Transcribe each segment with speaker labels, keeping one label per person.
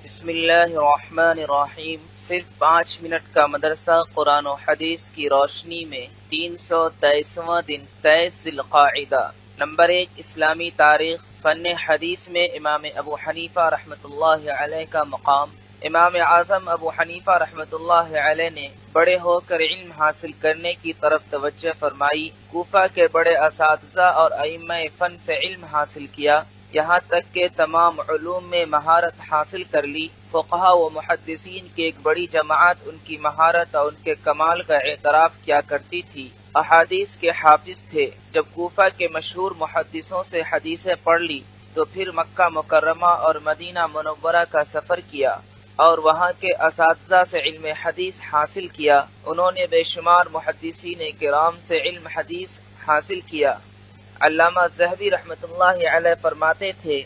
Speaker 1: بسم اللہ الرحمن الرحیم۔ صرف 5 منٹ کا مدرسہ قرآن و حدیث کی روشنی میں 323واں دن 23 ذی القعدہ۔ نمبر 1، اسلامی تاریخ۔ فن حدیث میں امام ابو حنیفہ رحمۃ اللہ علیہ کا مقام۔ امام اعظم ابو حنیفہ رحمۃ اللہ علیہ نے بڑے ہو کر علم حاصل کرنے کی طرف توجہ فرمائی۔ کوفہ کے بڑے اساتذہ اور ائمہ فن سے علم حاصل کیا، یہاں تک کہ تمام علوم میں مہارت حاصل کر لی۔ فقہا و محدثین کی ایک بڑی جماعت ان کی مہارت اور ان کے کمال کا اعتراف کیا کرتی تھی۔ احادیث کے حافظ تھے۔ جب کوفہ کے مشہور محدثوں سے حدیثیں پڑھ لی تو پھر مکہ مکرمہ اور مدینہ منورہ کا سفر کیا اور وہاں کے اساتذہ سے علم حدیث حاصل کیا۔ انہوں نے بے شمار محدثین کرام سے علم حدیث حاصل کیا۔ علامہ ذہبی رحمۃ اللہ علیہ فرماتے تھے،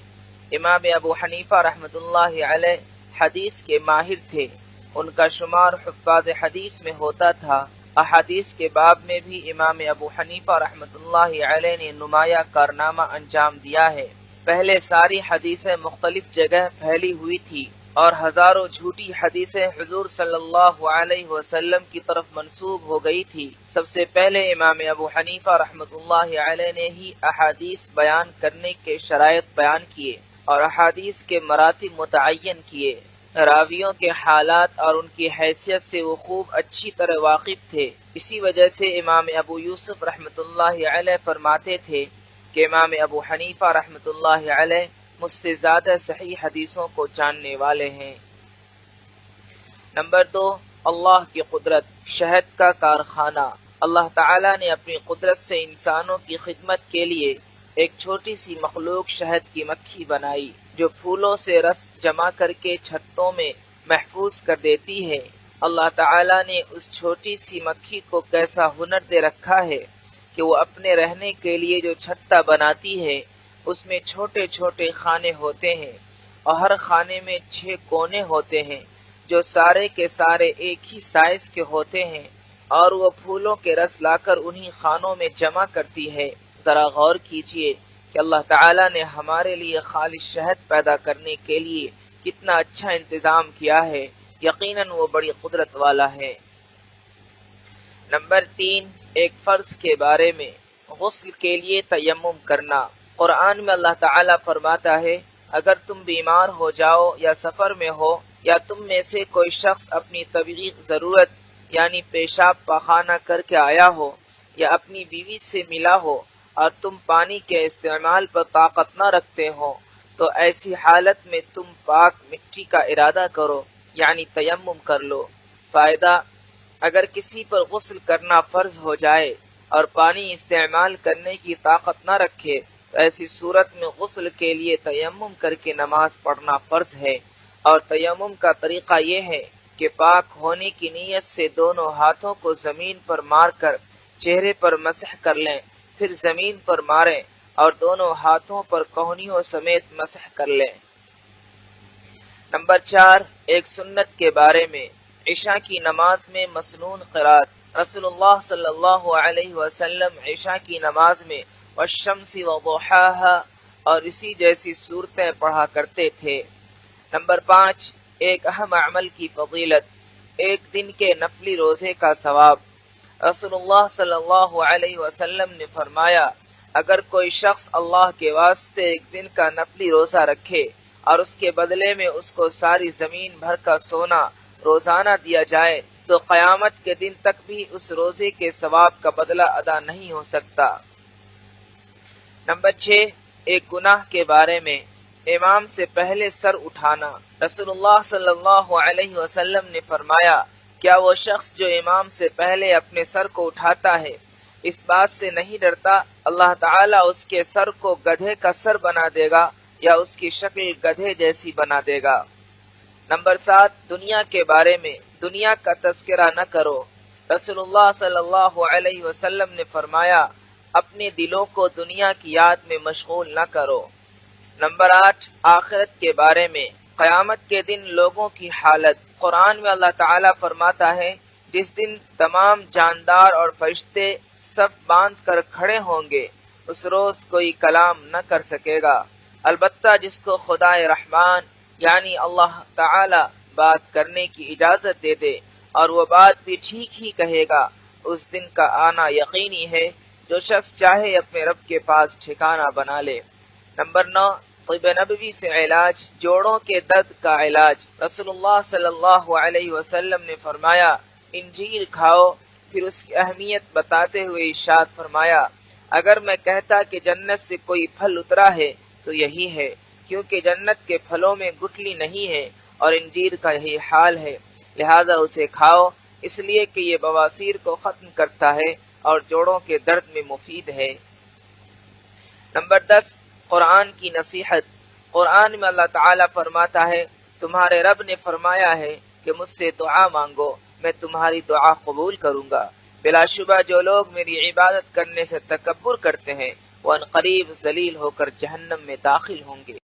Speaker 1: امام ابو حنیفہ رحمۃ اللہ علیہ حدیث کے ماہر تھے۔ ان کا شمار حفاظ حدیث میں ہوتا تھا۔ احادیث کے باب میں بھی امام ابو حنیفہ رحمۃ اللہ علیہ نے نمایاں کارنامہ انجام دیا ہے۔ پہلے ساری حدیثیں مختلف جگہ پھیلی ہوئی تھی اور ہزاروں جھوٹی حدیثیں حضور صلی اللہ علیہ وسلم کی طرف منسوب ہو گئی تھی۔ سب سے پہلے امام ابو حنیفہ رحمۃ اللہ علیہ نے ہی احادیث بیان کرنے کے شرائط بیان کیے اور احادیث کے مراتب متعین کیے۔ راویوں کے حالات اور ان کی حیثیت سے وہ خوب اچھی طرح واقف تھے۔ اسی وجہ سے امام ابو یوسف رحمۃ اللہ علیہ فرماتے تھے کہ امام ابو حنیفہ رحمۃ اللہ علیہ مجھ سے زیادہ صحیح حدیثوں کو جاننے والے ہیں۔ نمبر 2، اللہ کی قدرت۔ شہد کا کارخانہ۔ اللہ تعالیٰ نے اپنی قدرت سے انسانوں کی خدمت کے لیے ایک چھوٹی سی مخلوق شہد کی مکھی بنائی جو پھولوں سے رس جمع کر کے چھتوں میں محفوظ کر دیتی ہے۔ اللہ تعالیٰ نے اس چھوٹی سی مکھی کو کیسا ہنر دے رکھا ہے کہ وہ اپنے رہنے کے لیے جو چھتا بناتی ہے اس میں چھوٹے چھوٹے خانے ہوتے ہیں اور ہر خانے میں 6 کونے ہوتے ہیں جو سارے کے سارے ایک ہی سائز کے ہوتے ہیں اور وہ پھولوں کے رس لا کر انہی خانوں میں جمع کرتی ہے۔ ذرا غور کیجئے کہ اللہ تعالیٰ نے ہمارے لیے خالص شہد پیدا کرنے کے لیے کتنا اچھا انتظام کیا ہے۔ یقیناً وہ بڑی قدرت والا ہے۔ نمبر 3، ایک فرض کے بارے میں۔ غسل کے لیے تیمم کرنا۔ قرآن میں اللہ تعالیٰ فرماتا ہے، اگر تم بیمار ہو جاؤ یا سفر میں ہو یا تم میں سے کوئی شخص اپنی طبعی ضرورت یعنی پیشاب پاخانہ کر کے آیا ہو یا اپنی بیوی سے ملا ہو اور تم پانی کے استعمال پر طاقت نہ رکھتے ہو تو ایسی حالت میں تم پاک مٹی کا ارادہ کرو یعنی تیمم کر لو۔ فائدہ، اگر کسی پر غسل کرنا فرض ہو جائے اور پانی استعمال کرنے کی طاقت نہ رکھے تو ایسی صورت میں غسل کے لیے تیمم کر کے نماز پڑھنا فرض ہے، اور تیمم کا طریقہ یہ ہے کہ پاک ہونے کی نیت سے دونوں ہاتھوں کو زمین پر مار کر چہرے پر مسح کر لیں، پھر زمین پر ماریں اور دونوں ہاتھوں پر کہنیوں سمیت مسح کر لیں۔ نمبر 4، ایک سنت کے بارے میں۔ عشاء کی نماز میں مسنون قرات۔ رسول اللہ صلی اللہ علیہ وسلم عشاء کی نماز میں والشمس وضحاها اور اسی جیسی صورتیں پڑھا کرتے تھے۔ نمبر 5، ایک اہم عمل کی فضیلت۔ ایک دن کے نفلی روزے کا ثواب۔ رسول اللہ صلی اللہ علیہ وسلم نے فرمایا، اگر کوئی شخص اللہ کے واسطے ایک دن کا نفلی روزہ رکھے اور اس کے بدلے میں اس کو ساری زمین بھر کا سونا روزانہ دیا جائے تو قیامت کے دن تک بھی اس روزے کے ثواب کا بدلہ ادا نہیں ہو سکتا۔ نمبر 6، ایک گناہ کے بارے میں۔ امام سے پہلے سر اٹھانا۔ رسول اللہ صلی اللہ علیہ وسلم نے فرمایا، کیا وہ شخص جو امام سے پہلے اپنے سر کو اٹھاتا ہے اس بات سے نہیں ڈرتا اللہ تعالیٰ اس کے سر کو گدھے کا سر بنا دے گا یا اس کی شکل گدھے جیسی بنا دے گا۔ نمبر 7، دنیا کے بارے میں۔ دنیا کا تذکرہ نہ کرو۔ رسول اللہ صلی اللہ علیہ وسلم نے فرمایا، اپنے دلوں کو دنیا کی یاد میں مشغول نہ کرو۔ نمبر 8، آخرت کے بارے میں۔ قیامت کے دن لوگوں کی حالت۔ قرآن میں اللہ تعالیٰ فرماتا ہے، جس دن تمام جاندار اور فرشتے صف باندھ کر کھڑے ہوں گے اس روز کوئی کلام نہ کر سکے گا، البتہ جس کو خدا رحمان یعنی اللہ تعالی بات کرنے کی اجازت دے دے اور وہ بات بھی ٹھیک ہی کہے گا، اس دن کا آنا یقینی ہے۔ جو شخص چاہے اپنے رب کے پاس ٹھکانہ بنا لے۔ نمبر 9، طب نبوی سے علاج، جوڑوں کے درد کا علاج۔ رسول اللہ صلی اللہ علیہ وسلم نے فرمایا، انجیر کھاؤ، پھر اس کی اہمیت بتاتے ہوئے ارشاد فرمایا، اگر میں کہتا کہ جنت سے کوئی پھل اترا ہے تو یہی ہے، کیونکہ جنت کے پھلوں میں گٹھلی نہیں ہے اور انجیر کا یہی حال ہے، لہذا اسے کھاؤ، اس لیے کہ یہ بواسیر کو ختم کرتا ہے اور جوڑوں کے درد میں مفید ہے۔ نمبر 10، قرآن کی نصیحت۔ قرآن میں اللہ تعالیٰ فرماتا ہے، تمہارے رب نے فرمایا ہے کہ مجھ سے دعا مانگو، میں تمہاری دعا قبول کروں گا۔ بلا شبہ جو لوگ میری عبادت کرنے سے تکبر کرتے ہیں وہ عنقریب ذلیل ہو کر جہنم میں داخل ہوں گے۔